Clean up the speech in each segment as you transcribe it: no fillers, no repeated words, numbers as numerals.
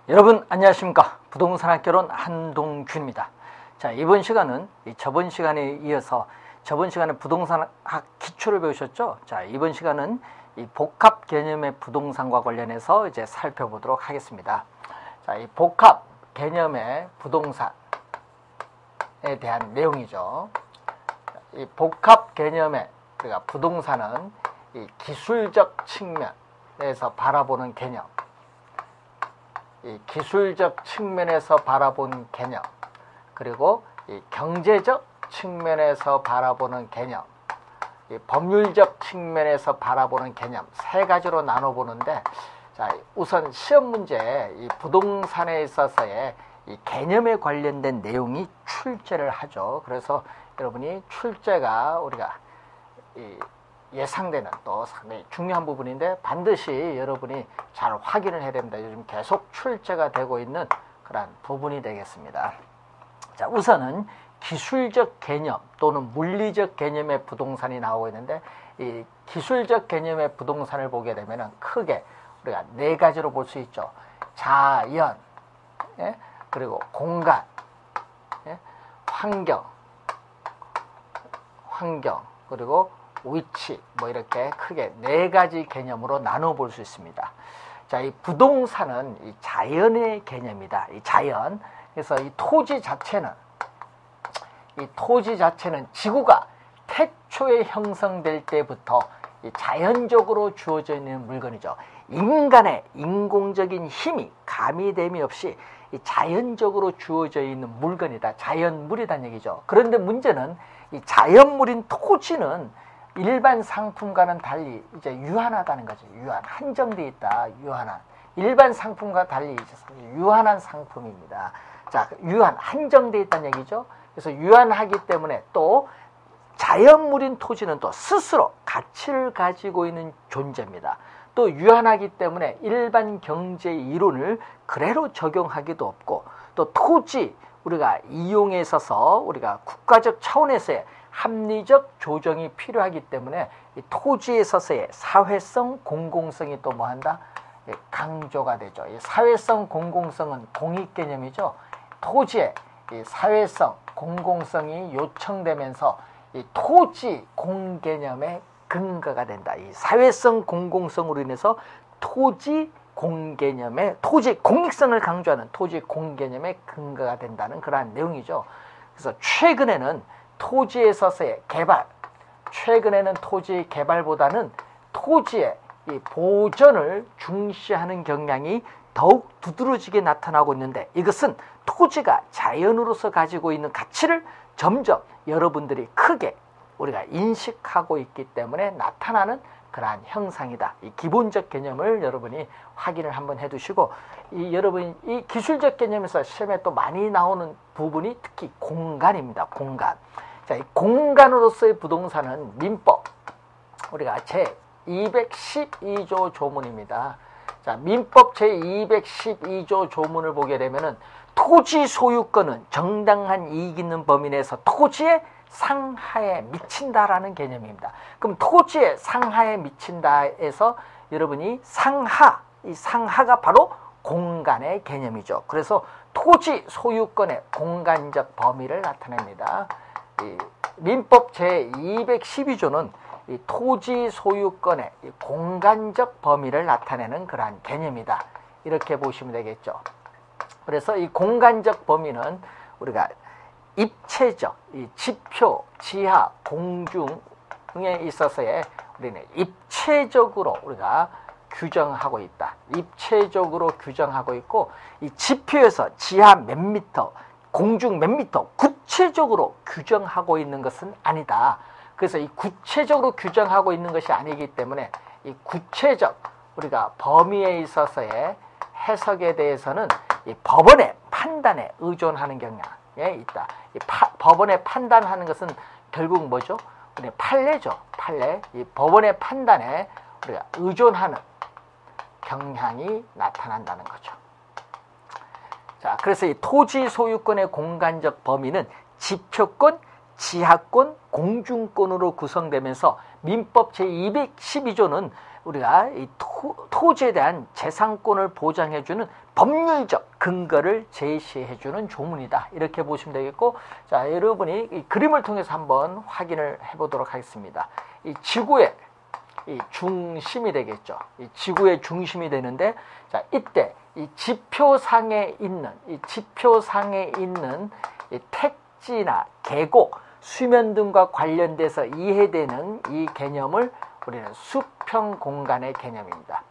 여러분 안녕하십니까? 부동산 학개론 한동균입니다. 자, 이번 시간은 저번 시간에 이어서 저번 시간에 부동산 학 기초를 배우셨죠? 자, 이번 시간은 이 복합 개념의 부동산과 관련해서 이제 살펴보도록 하겠습니다. 자, 이 복합 개념의 부동산에 대한 내용이죠. 이 복합 개념의 우리가 부동산은 이 기술적 측면에서 바라보는 개념, 이 기술적 측면에서 바라본 개념, 그리고 이 경제적 측면에서 바라보는 개념, 이 법률적 측면에서 바라보는 개념 세 가지로 나눠보는데, 자, 우선 시험 문제에 이 부동산에 있어서의 이 개념에 관련된 내용이 출제를 하죠. 그래서 여러분이 출제가 우리가 예상되는 또 상당히 중요한 부분인데 반드시 여러분이 잘 확인을 해야 됩니다. 요즘 계속 출제가 되고 있는 그런 부분이 되겠습니다. 자, 우선은 기술적 개념 또는 물리적 개념의 부동산이 나오고 있는데, 이 기술적 개념의 부동산을 보게 되면 크게 우리가 네 가지로 볼 수 있죠. 자연, 그리고 공간, 환경, 그리고 위치, 뭐 이렇게 크게 네 가지 개념으로 나눠 볼 수 있습니다. 자, 이 부동산은 이 자연의 개념이다. 이 자연. 그래서 이 토지 자체는 지구가 태초에 형성될 때부터 이 자연적으로 주어져 있는 물건이죠. 인간의 인공적인 힘이 가미됨이 없이 이 자연적으로 주어져 있는 물건이다. 자연물이란 얘기죠. 그런데 문제는 이 자연물인 토지는 일반 상품과는 달리 이제 유한하다는 거죠. 한정되어 있다. 일반 상품과 달리 유한한 상품입니다. 자, 한정되어 있다는 얘기죠. 그래서 유한하기 때문에 또 자연물인 토지는 또 스스로 가치를 가지고 있는 존재입니다. 또 유한하기 때문에 일반 경제 이론을 그대로 적용하기도 없고, 또 토지 우리가 이용에 있어서 우리가 국가적 차원에서의 합리적 조정이 필요하기 때문에 이 토지에 있어서의 사회성, 공공성이 또 뭐한다? 강조가 되죠. 이 사회성, 공공성은 공익 개념이죠. 토지의 이 사회성, 공공성이 요청되면서 이 토지 공개념의 근거가 된다. 이 사회성, 공공성으로 인해서 토지 공개념의 토지 공익성을 강조하는 토지 공개념의 근거가 된다는 그러한 내용이죠. 그래서 최근에는 토지에 있어서의 개발, 토지 개발보다는 토지의 이 보존을 중시하는 경향이 더욱 두드러지게 나타나고 있는데, 이것은 토지가 자연으로서 가지고 있는 가치를 점점 여러분들이 크게 우리가 인식하고 있기 때문에 나타나는 그러한 형상이다. 이 기본적 개념을 여러분이 확인을 한번 해두시고, 여러분이 이 기술적 개념에서 시험에 또 많이 나오는 부분이 특히 공간입니다. 공간. 자, 이 공간으로서의 부동산은 민법 우리가 제 212조 조문입니다. 자, 민법 제 212조 조문을 보게 되면은 토지 소유권은 정당한 이익 있는 범위 내에서 토지의 상하에 미친다라는 개념입니다. 그럼 토지의 상하에 미친다에서 여러분이 이 상하가 바로 공간의 개념이죠. 그래서 토지 소유권의 공간적 범위를 나타냅니다. 이 민법 제212조는 이 토지 소유권의 이 공간적 범위를 나타내는 그러한 개념이다. 이렇게 보시면 되겠죠. 그래서 이 공간적 범위는 우리가 입체적, 이 지표, 지하, 공중에 있어서의 우리는 입체적으로 우리가 규정하고 있다. 입체적으로 규정하고 있고, 이 지표에서 지하 몇 미터, 공중 몇 미터 구체적으로 규정하고 있는 것은 아니다. 그래서 이 구체적으로 규정하고 있는 것이 아니기 때문에 이 구체적 우리가 범위에 있어서의 해석에 대해서는 이 법원의 판단에 의존하는 경향에 있다. 이 법원의 판단하는 것은 결국 뭐죠? 우리 판례죠. 판례. 이 법원의 판단에 우리가 의존하는 경향이 나타난다는 거죠. 자, 그래서 이 토지 소유권의 공간적 범위는 지표권, 지하권, 공중권으로 구성되면서 민법 제212조는 우리가 이 토지에 대한 재산권을 보장해주는 법률적 근거를 제시해주는 조문이다. 이렇게 보시면 되겠고, 자, 여러분이 이 그림을 통해서 한번 확인을 해보도록 하겠습니다. 이 지구의 이 중심이 되겠죠. 이 지구의 중심이 되는데, 자, 이때 이 지표상에 있는 이 택지나 계곡, 수면 등과 관련돼서 이해되는 이 개념을 우리는 수평 공간의 개념입니다.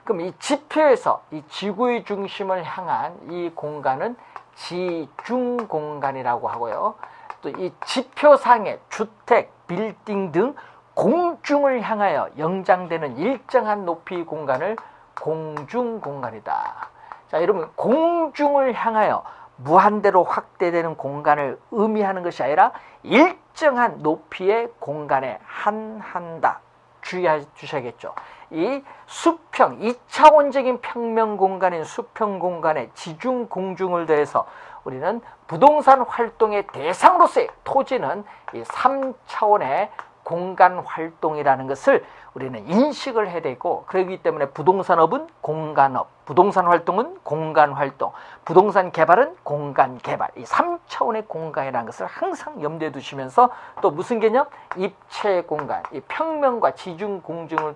그럼 이 지표에서 이 지구의 중심을 향한 이 공간은 지중 공간이라고 하고요. 또 이 지표상의 주택, 빌딩 등 공중을 향하여 연장되는 일정한 높이 공간을 공중 공간이다. 자, 여러분, 공중을 향하여 무한대로 확대되는 공간을 의미하는 것이 아니라 일정한 높이의 공간에 한한다. 주의해 주셔야겠죠. 이 수평, 2차원적인 평면 공간인 수평 공간에 지중, 공중을 더해서 우리는 부동산 활동의 대상으로서의 토지는 이 3차원의 공간 활동이라는 것을 우리는 인식을 해야 되고, 그렇기 때문에 부동산업은 공간업, 부동산 활동은 공간 활동, 부동산 개발은 공간 개발, 이 3차원의 공간이라는 것을 항상 염두에 두시면서, 또 무슨 개념? 입체 공간, 이 평면과 지중, 공중을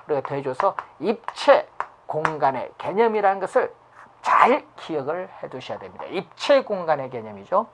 우리가 더해줘서 입체 공간의 개념이라는 것을 잘 기억을 해 두셔야 됩니다. 입체 공간의 개념이죠.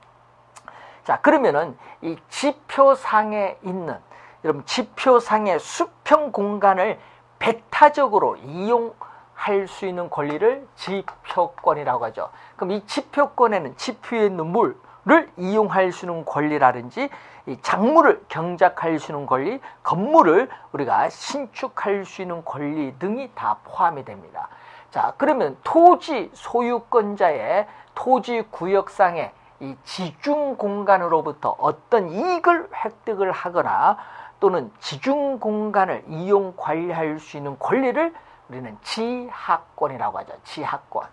자, 그러면은 이 지표상에 있는, 여러분, 지표상의 수평 공간을 배타적으로 이용할 수 있는 권리를 지표권이라고 하죠. 그럼 이 지표권에는 지표에 있는 물을 이용할 수 있는 권리라든지, 이 작물을 경작할 수 있는 권리, 건물을 우리가 신축할 수 있는 권리 등이 다 포함이 됩니다. 자, 그러면 토지 소유권자의 토지 구역상의 이 지중 공간으로부터 어떤 이익을 획득을 하거나 또는 지중 공간을 이용 관리할 수 있는 권리를 우리는 지하권이라고 하죠. 지하권.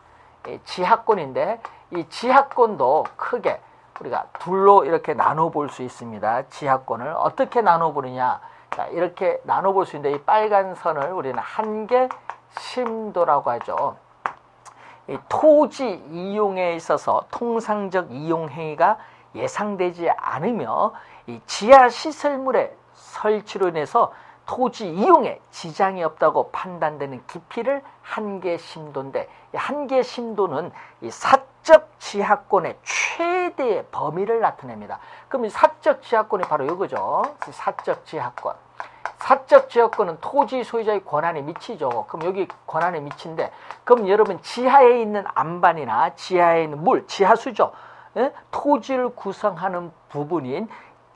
지하권인데, 이 지하권도 크게 우리가 둘로 이렇게 나눠볼 수 있습니다. 지하권을 어떻게 나눠보느냐? 자, 이렇게 나눠볼 수 있는데, 이 빨간 선을 우리는 한계 심도라고 하죠. 이 토지 이용에 있어서 통상적 이용 행위가 예상되지 않으며, 이 지하 시설물의 설치로 인해서 토지 이용에 지장이 없다고 판단되는 깊이를 한계 심도인데, 이 한계 심도는 이 사적 지하권의 최대의 범위를 나타냅니다. 그럼 이 사적 지하권이 바로 이거죠. 사적 지하권. 사적 지하권은 토지 소유자의 권한에 미치죠. 그럼 여기 권한에 미친데, 그럼 여러분, 지하에 있는 안반이나 지하에 있는 물, 지하수죠. 예? 토지를 구성하는 부분인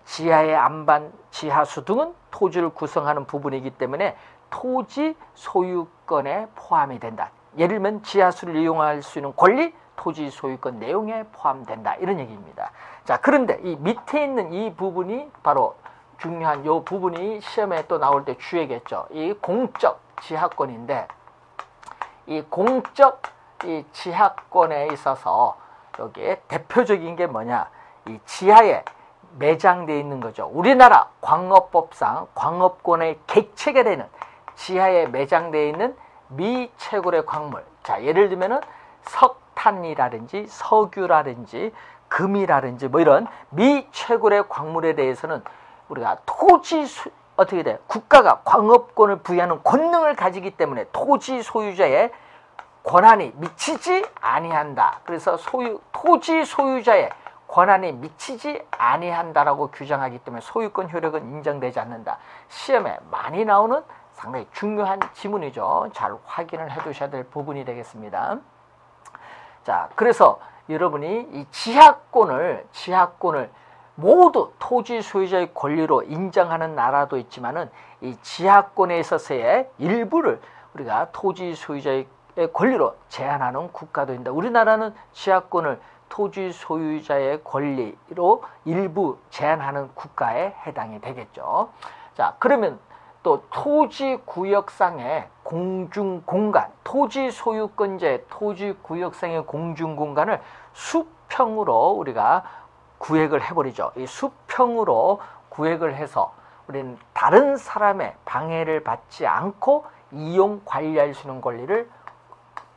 지하의 안반, 지하수 등은 토지를 구성하는 부분이기 때문에 토지 소유권에 포함이 된다. 예를 들면 지하수를 이용할 수 있는 권리, 토지 소유권 내용에 포함된다. 이런 얘기입니다. 자, 그런데 이 밑에 있는 이 부분이 바로 중요한 요 부분이 시험에 또 나올 때 주의겠죠. 이 공적 지하권인데, 이 공적 이 지하권에 있어서 여기에 대표적인 게 뭐냐? 이 지하에 매장되어 있는 거죠. 우리나라 광업법상 광업권의 객체가 되는 지하에 매장되어 있는 미채굴의 광물. 자, 예를 들면은 석탄이라든지 석유라든지 금이라든지 뭐 이런 미채굴의 광물에 대해서는 우리가 어떻게 돼? 국가가 광업권을 부여하는 권능을 가지기 때문에 토지 소유자의 권한이 미치지 아니한다. 그래서 토지 소유자의 권한이 미치지 아니한다라고 규정하기 때문에 소유권 효력은 인정되지 않는다. 시험에 많이 나오는 상당히 중요한 지문이죠. 잘 확인을 해 두셔야 될 부분이 되겠습니다. 자, 그래서 여러분이 이 지하권을 모두 토지 소유자의 권리로 인정하는 나라도 있지만은, 이 지하권에 있어서의 일부를 우리가 토지 소유자의 권리로 제한하는 국가도 있다. 우리나라는 지하권을 토지 소유자의 권리로 일부 제한하는 국가에 해당이 되겠죠. 자, 그러면 또 토지 구역상의 공중 공간, 토지 소유권자의 토지 구역상의 공중 공간을 수평으로 우리가 구획을 해버리죠. 이 수평으로 구획을 해서 우리는 다른 사람의 방해를 받지 않고 이용 관리할 수 있는 권리를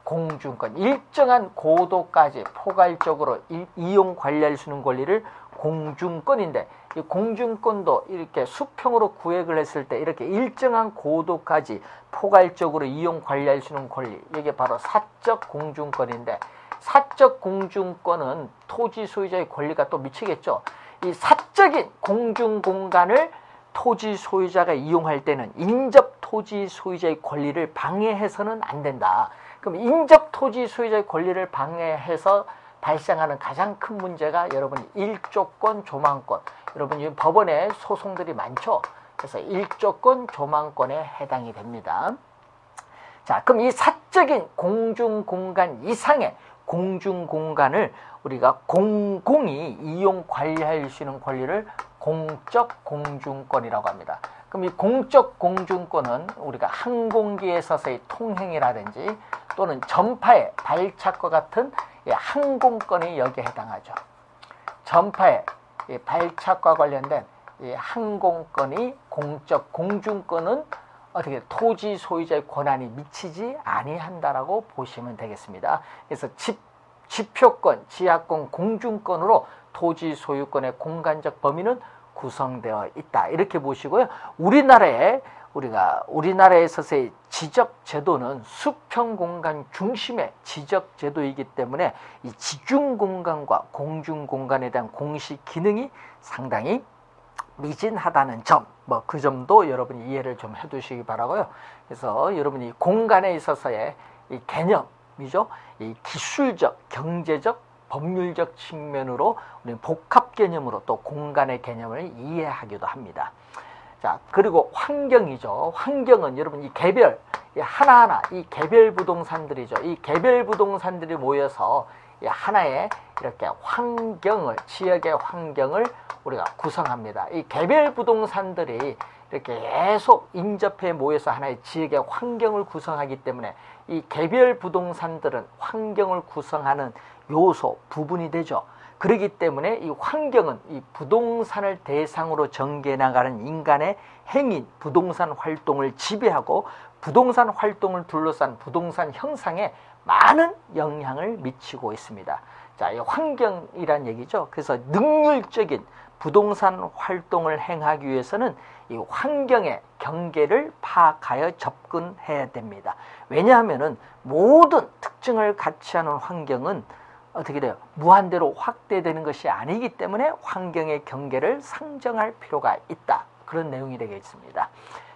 공중권, 일정한 고도까지 포괄적으로 이용 관리할 수 있는 권리를 공중권인데, 이 공중권도 이렇게 수평으로 구획을 했을 때 이렇게 일정한 고도까지 포괄적으로 이용 관리할 수 있는 권리, 이게 바로 사적 공중권인데, 사적 공중권은 토지 소유자의 권리가 또 미치겠죠. 이 사적인 공중 공간을 토지 소유자가 이용할 때는 인접 토지 소유자의 권리를 방해해서는 안 된다. 그럼 인접 토지 소유자의 권리를 방해해서 발생하는 가장 큰 문제가 여러분 일조권, 조망권. 여러분 이 법원에 소송들이 많죠. 그래서 일조권, 조망권에 해당이 됩니다. 자, 그럼 이 사적인 공중공간 이상의 공중공간을 우리가 공공이 이용 관리할 수 있는 권리를 공적 공중권이라고 합니다. 그럼 이 공적 공중권은 우리가 항공기에 있어서의 통행이라든지 또는 전파의 발착과 같은 항공권이 여기에 해당하죠. 전파의 발착과 관련된 이 항공권이 공적 공중권은 어떻게 토지 소유자의 권한이 미치지 아니한다라고 보시면 되겠습니다. 그래서 지표권, 지하권, 공중권으로 토지 소유권의 공간적 범위는 구성되어 있다. 이렇게 보시고요. 우리나라에 있어서의 지적 제도는 수평 공간 중심의 지적 제도이기 때문에 이 지중 공간과 공중 공간에 대한 공시 기능이 상당히 미진하다는 점, 그 점도 여러분이 이해를 좀 해두시기 바라고요. 그래서 여러분이 공간에 있어서의 이 개념이죠. 이 기술적, 경제적, 법률적 측면으로 우리는 복합 개념으로 또 공간의 개념을 이해하기도 합니다. 자, 그리고 환경이죠. 환경은 여러분 이 개별, 하나하나 이 개별 부동산들이죠. 이 개별 부동산들이 모여서 하나의 이렇게 환경을, 지역의 환경을 우리가 구성합니다. 이 개별 부동산들이 이렇게 계속 인접해 모여서 하나의 지역의 환경을 구성하기 때문에 이 개별 부동산들은 환경을 구성하는 요소, 부분이 되죠. 그렇기 때문에 이 환경은 이 부동산을 대상으로 전개해 나가는 인간의 행위, 부동산 활동을 지배하고 부동산 활동을 둘러싼 부동산 형상에 많은 영향을 미치고 있습니다. 자, 이 환경이란 얘기죠. 그래서 능률적인 부동산 활동을 행하기 위해서는 이 환경의 경계를 파악하여 접근해야 됩니다. 왜냐하면은 모든 특징을 같이 하는 환경은 어떻게 돼요? 무한대로 확대되는 것이 아니기 때문에 환경의 경계를 상정할 필요가 있다. 그런 내용이 되겠습니다.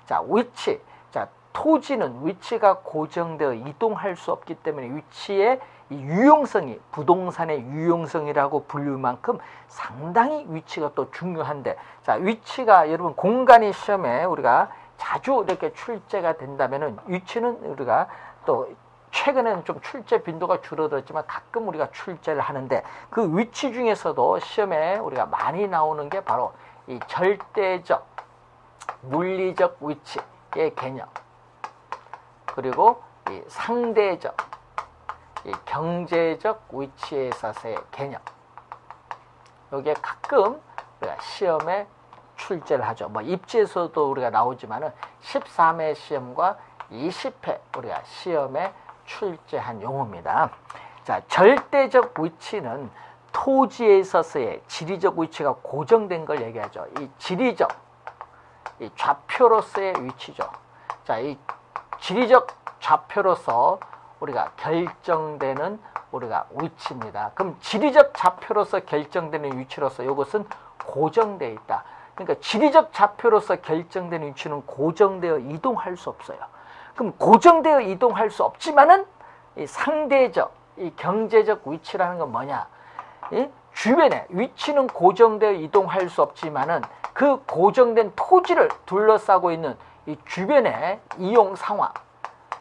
자, 위치. 자, 토지는 위치가 고정되어 이동할 수 없기 때문에 위치의 이 유용성이 부동산의 유용성이라고 불릴 만큼 상당히 위치가 또 중요한데, 자, 위치가 여러분 공간이 시험에 우리가 자주 이렇게 출제가 된다면은 위치는 우리가 또 최근에는 좀 출제 빈도가 줄어들었지만 가끔 우리가 출제를 하는데 그 위치 중에서도 시험에 우리가 많이 나오는 게 바로 이 절대적, 물리적 위치의 개념, 그리고 이 상대적, 이 경제적 위치에 있어서의 개념. 여기에 가끔 우리가 시험에 출제를 하죠. 입지에서도 우리가 나오지만은 13회 시험과 20회 우리가 시험에 출제한 용어입니다. 자, 절대적 위치는 토지에 있어서의 지리적 위치가 고정된 걸 얘기하죠. 이 지리적, 이 좌표로서의 위치죠. 자, 이 지리적 좌표로서 우리가 결정되는 우리가 위치입니다. 그럼 지리적 좌표로서 결정되는 위치로서 이것은 고정되어 있다. 그러니까 지리적 좌표로서 결정되는 위치는 고정되어 이동할 수 없어요. 그럼 고정되어 이동할 수 없지만은 이 상대적, 이 경제적 위치라는 건 뭐냐? 이 주변에 위치는 고정되어 이동할 수 없지만은 그 고정된 토지를 둘러싸고 있는 이 주변의 이용 상황,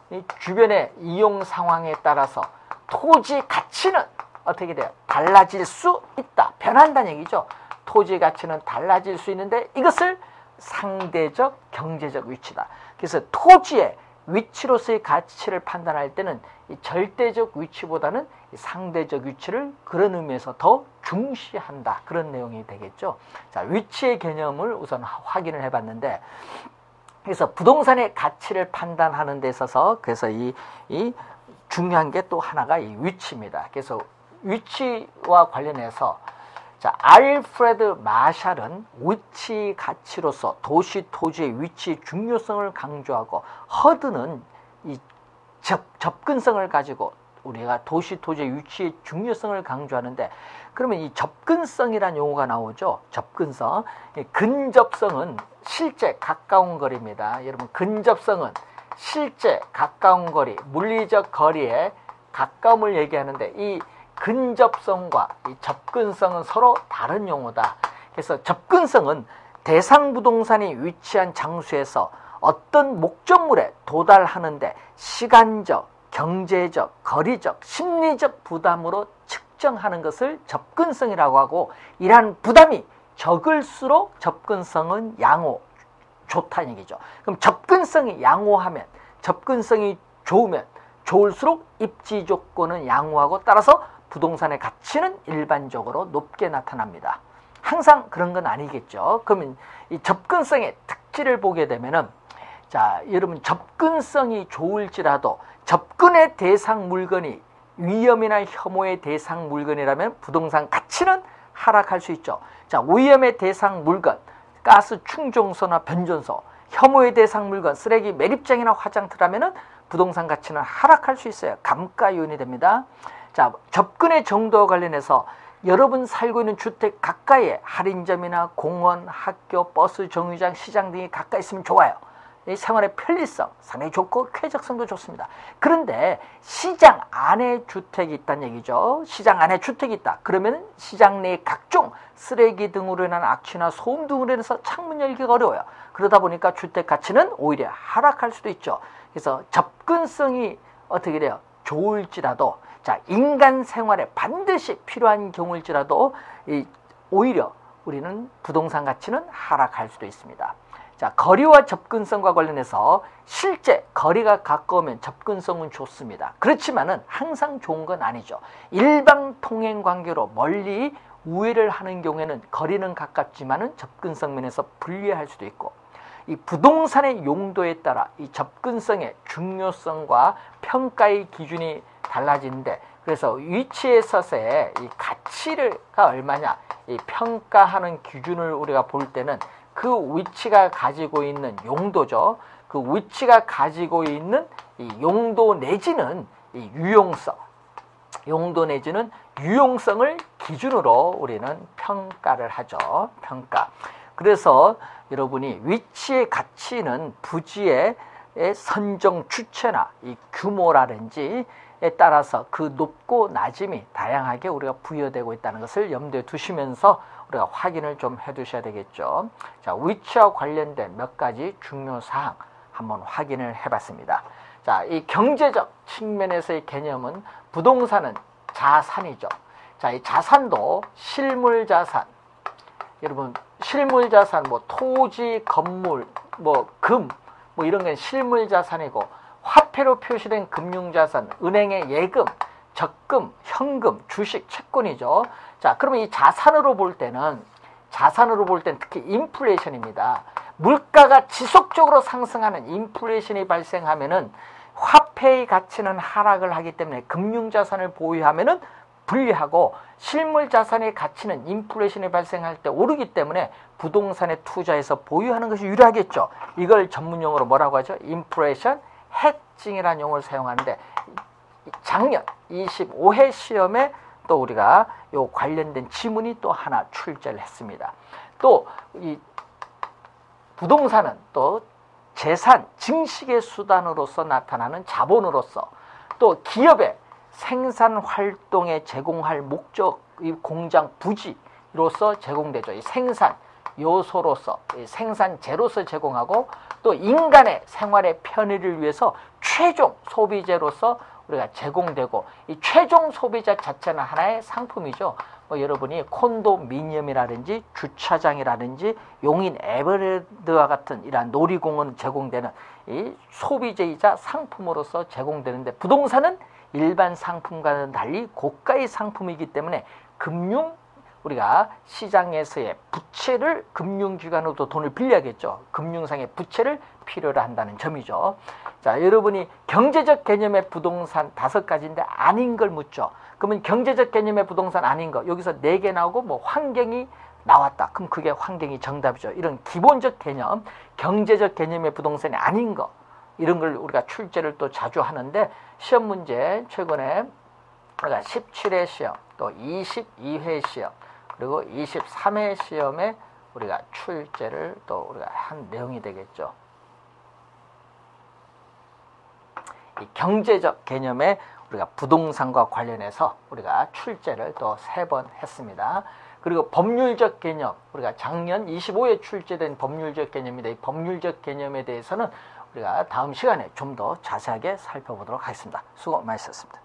이 주변의 이용 상황에 따라서 토지 가치는 어떻게 돼요? 달라질 수 있다. 변한다는 얘기죠. 토지 가치는 달라질 수 있는데 이것을 상대적 경제적 위치다. 그래서 토지의 위치로서의 가치를 판단할 때는 이 절대적 위치보다는 이 상대적 위치를 그런 의미에서 더 중시한다. 그런 내용이 되겠죠. 자, 위치의 개념을 우선 확인을 해봤는데, 그래서 부동산의 가치를 판단하는 데 있어서 그래서 이 중요한 게 또 하나가 이 위치입니다. 그래서 위치와 관련해서 자, 알프레드 마샬은 위치 가치로서 도시 토지의 위치 중요성을 강조하고, 허드는 이 접근성을 가지고 우리가 도시 토지의 위치의 중요성을 강조하는데, 그러면 이 접근성이라는 용어가 나오죠. 접근성. 근접성은 실제 가까운 거리입니다. 여러분, 근접성은 실제 가까운 거리, 물리적 거리에 가까움을 얘기하는데, 이 근접성과 이 접근성은 서로 다른 용어다. 그래서 접근성은 대상 부동산이 위치한 장소에서 어떤 목적물에 도달하는데 시간적, 경제적, 거리적, 심리적 부담으로 측정하는 것을 접근성이라고 하고, 이러한 부담이 적을수록 접근성은 양호, 좋다는 얘기죠. 그럼 접근성이 양호하면, 접근성이 좋으면 좋을수록 입지 조건은 양호하고, 따라서 부동산의 가치는 일반적으로 높게 나타납니다. 항상 그런 건 아니겠죠. 그러면 이 접근성의 특질을 보게 되면은, 자, 여러분, 접근성이 좋을지라도 접근의 대상 물건이 위험이나 혐오의 대상 물건이라면 부동산 가치는 하락할 수 있죠. 자, 위험의 대상 물건, 가스 충전소나 변전소, 혐오의 대상 물건, 쓰레기 매립장이나 화장터라면은 부동산 가치는 하락할 수 있어요. 감가 요인이 됩니다. 자, 접근의 정도와 관련해서 여러분 살고 있는 주택 가까이에 할인점이나 공원, 학교, 버스 정류장, 시장 등이 가까이 있으면 좋아요. 이 생활의 편리성 상당히 좋고 쾌적성도 좋습니다. 그런데 시장 안에 주택이 있다는 얘기죠. 시장 안에 주택이 있다. 그러면 시장 내에 각종 쓰레기 등으로 인한 악취나 소음 등으로 인해서 창문 열기가 어려워요. 그러다 보니까 주택 가치는 오히려 하락할 수도 있죠. 그래서 접근성이 어떻게 돼요? 좋을지라도, 자, 인간 생활에 반드시 필요한 경우일지라도 오히려 우리는 부동산 가치는 하락할 수도 있습니다. 자, 거리와 접근성과 관련해서 실제 거리가 가까우면 접근성은 좋습니다. 그렇지만은 항상 좋은 건 아니죠. 일방 통행 관계로 멀리 우회를 하는 경우에는 거리는 가깝지만은 접근성 면에서 불리할 수도 있고, 이 부동산의 용도에 따라 이 접근성의 중요성과 평가의 기준이 달라지는데, 그래서 위치에 있어서의 이 가치가 얼마냐, 이 평가하는 기준을 우리가 볼 때는 그 위치가 가지고 있는 용도죠. 그 위치가 가지고 있는 이 용도 내지는 이 유용성, 용도 내지는 유용성을 기준으로 우리는 평가를 하죠. 평가. 그래서 여러분이 위치의 가치는 부지의 선정 주체나 이 규모라든지 에 따라서 그 높고 낮음이 다양하게 우리가 부여되고 있다는 것을 염두에 두시면서 우리가 확인을 좀 해두셔야 되겠죠. 자, 위치와 관련된 몇 가지 중요 사항 한번 확인을 해봤습니다. 자, 이 경제적 측면에서의 개념은 부동산은 자산이죠. 자, 이 자산도 실물 자산, 여러분 실물 자산, 뭐 토지, 건물, 뭐 금, 뭐 이런 건 실물 자산이고, 화폐로 표시된 금융자산, 은행의 예금, 적금, 현금, 주식, 채권이죠. 자, 그러면 이 자산으로 볼 때는 특히 인플레이션입니다. 물가가 지속적으로 상승하는 인플레이션이 발생하면은 화폐의 가치는 하락을 하기 때문에 금융자산을 보유하면은 불리하고, 실물자산의 가치는 인플레이션이 발생할 때 오르기 때문에 부동산에 투자해서 보유하는 것이 유리하겠죠. 이걸 전문용어로 뭐라고 하죠? 인플레이션 해칭이라는 용어를 사용하는데, 작년 25회 시험에 또 우리가 요 관련된 지문이 또 하나 출제를 했습니다. 또 이 부동산은 또 재산, 증식의 수단으로서 나타나는 자본으로서, 또 기업의 생산 활동에 제공할 목적, 이 공장 부지로서 제공되죠. 이 생산 요소로서, 이 생산재로서 제공하고, 또 인간의 생활의 편의를 위해서 최종 소비재로서 우리가 제공되고, 이 최종 소비자 자체는 하나의 상품이죠. 뭐 여러분이 콘도미니엄이라든지 주차장이라든지 용인 에버랜드와 같은 이러한 놀이공원 제공되는 이 소비재이자 상품으로서 제공되는데, 부동산은 일반 상품과는 달리 고가의 상품이기 때문에 금융 우리가 시장에서의 부채를 금융기관으로도 돈을 빌려야겠죠. 금융상의 부채를 필요로 한다는 점이죠. 자, 여러분이 경제적 개념의 부동산 5가지인데 아닌 걸 묻죠. 그러면 경제적 개념의 부동산 아닌 거 여기서 4개 나오고 뭐 환경이 나왔다. 그럼 그게 환경이 정답이죠. 이런 기본적 개념, 경제적 개념의 부동산이 아닌 거 이런 걸 우리가 출제를 또 자주 하는데 시험 문제 최근에 우리가 17회 시험, 또 22회 시험, 그리고 23회 시험에 우리가 출제를 또 우리가 한 내용이 되겠죠. 이 경제적 개념의 우리가 부동산과 관련해서 우리가 출제를 또 3번 했습니다. 그리고 법률적 개념, 우리가 작년 25회 출제된 법률적 개념인데 이 법률적 개념에 대해서는 우리가 다음 시간에 좀 더 자세하게 살펴보도록 하겠습니다. 수고 많으셨습니다.